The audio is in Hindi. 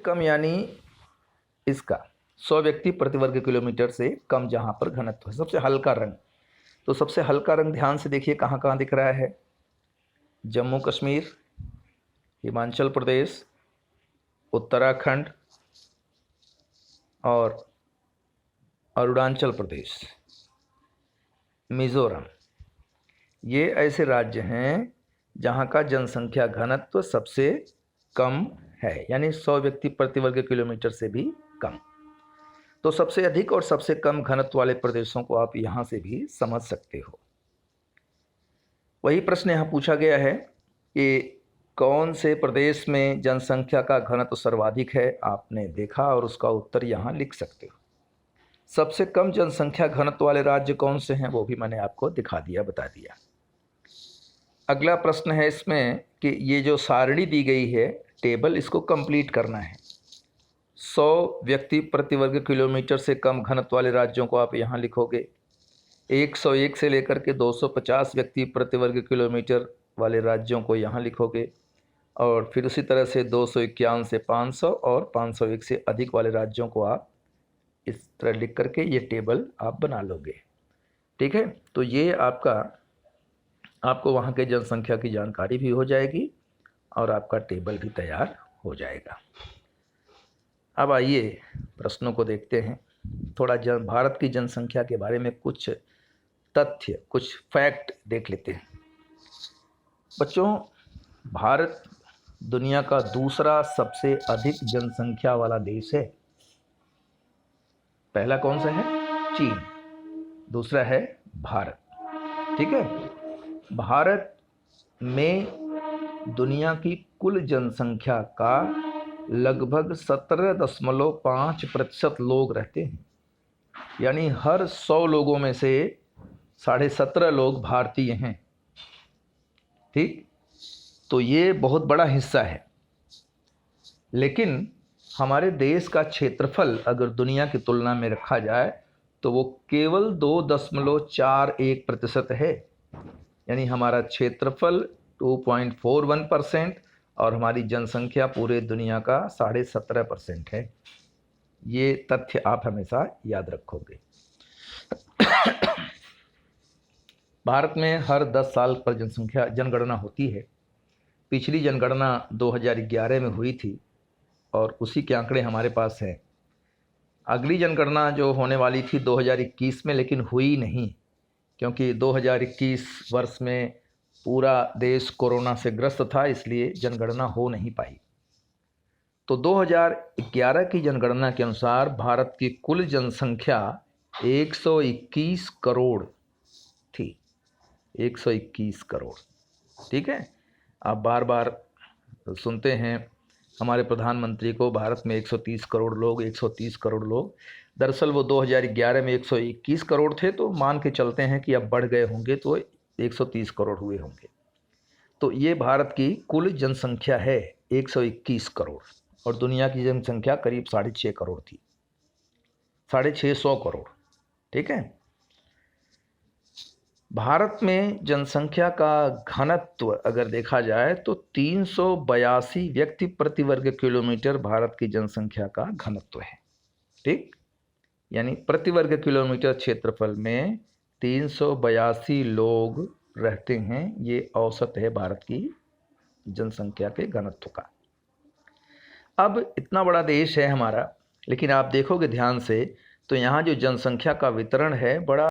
कम यानी इसका 100 व्यक्ति प्रति वर्ग किलोमीटर से कम जहाँ पर घनत्व है। सबसे हल्का रंग, तो सबसे हल्का रंग ध्यान से देखिए कहाँ कहाँ दिख रहा है। जम्मू कश्मीर, हिमाचल प्रदेश, उत्तराखंड और अरुणाचल प्रदेश, मिज़ोरम। ये ऐसे राज्य हैं जहाँ का जनसंख्या घनत्व सबसे कम है, यानी 100 व्यक्ति प्रति वर्ग किलोमीटर से भी कम। तो सबसे अधिक और सबसे कम घनत्व वाले प्रदेशों को आप यहाँ से भी समझ सकते हो। वही प्रश्न यहाँ पूछा गया है कि कौन से प्रदेश में जनसंख्या का घनत्व सर्वाधिक है, आपने देखा और उसका उत्तर यहाँ लिख सकते हो। सबसे कम जनसंख्या घनत्व वाले राज्य कौन से हैं वो भी मैंने आपको दिखा दिया, बता दिया। अगला प्रश्न है इसमें कि ये जो सारणी दी गई है टेबल, इसको कंप्लीट करना है। 100 व्यक्ति प्रति वर्ग किलोमीटर से कम घनत्व वाले राज्यों को आप यहाँ लिखोगे। 101 से लेकर के 250 व्यक्ति प्रति वर्ग किलोमीटर वाले राज्यों को यहाँ लिखोगे, और फिर उसी तरह से 251 से 500 और 501 से अधिक वाले राज्यों को आप इस तरह लिख करके ये टेबल आप बना लोगे। ठीक है, तो ये आपको वहाँ के जनसंख्या की जानकारी भी हो जाएगी और आपका टेबल भी तैयार हो जाएगा। अब आइए प्रश्नों को देखते हैं। थोड़ा भारत की जनसंख्या के बारे में कुछ तथ्य, कुछ फैक्ट देख लेते हैं। बच्चों, भारत दुनिया का दूसरा सबसे अधिक जनसंख्या वाला देश है। पहला कौन सा है? चीन। दूसरा है भारत। ठीक है, भारत में दुनिया की कुल जनसंख्या का लगभग 17.5% लोग रहते हैं, यानी हर 100 लोगों में से 17.5 लोग भारतीय हैं। ठीक, तो ये बहुत बड़ा हिस्सा है। लेकिन हमारे देश का क्षेत्रफल अगर दुनिया की तुलना में रखा जाए तो वो केवल 2.41% है, यानी हमारा क्षेत्रफल 2.41% और हमारी जनसंख्या पूरे दुनिया का 17.5% है। ये तथ्य आप हमेशा याद रखोगे। भारत में हर 10 साल पर जनगणना होती है। पिछली जनगणना 2011 में हुई थी और उसी के आंकड़े हमारे पास हैं। अगली जनगणना जो होने वाली थी 2021 में, लेकिन हुई नहीं, क्योंकि 2021 वर्ष में पूरा देश कोरोना से ग्रस्त था, इसलिए जनगणना हो नहीं पाई। तो 2011 की जनगणना के अनुसार भारत की कुल जनसंख्या 121 करोड़ थी। 121 करोड़। ठीक है, आप बार बार सुनते हैं हमारे प्रधानमंत्री को, भारत में 130 करोड़ लोग, 130 करोड़ लोग। दरअसल वो 2011 में 121 करोड़ थे, तो मान के चलते हैं कि अब बढ़ गए होंगे तो 130 करोड़ हुए होंगे। तो ये भारत की कुल जनसंख्या है 121 करोड़, और दुनिया की जनसंख्या करीब 6.5 करोड़ थी, 650 करोड़। ठीक है, भारत में जनसंख्या का घनत्व अगर देखा जाए तो 382 व्यक्ति प्रति वर्ग किलोमीटर भारत की जनसंख्या का घनत्व है। ठीक, यानी प्रति वर्ग किलोमीटर क्षेत्रफल में 382 लोग रहते हैं। ये औसत है भारत की जनसंख्या के घनत्व का। अब इतना बड़ा देश है हमारा, लेकिन आप देखोगे ध्यान से तो यहाँ जो जनसंख्या का वितरण है बड़ा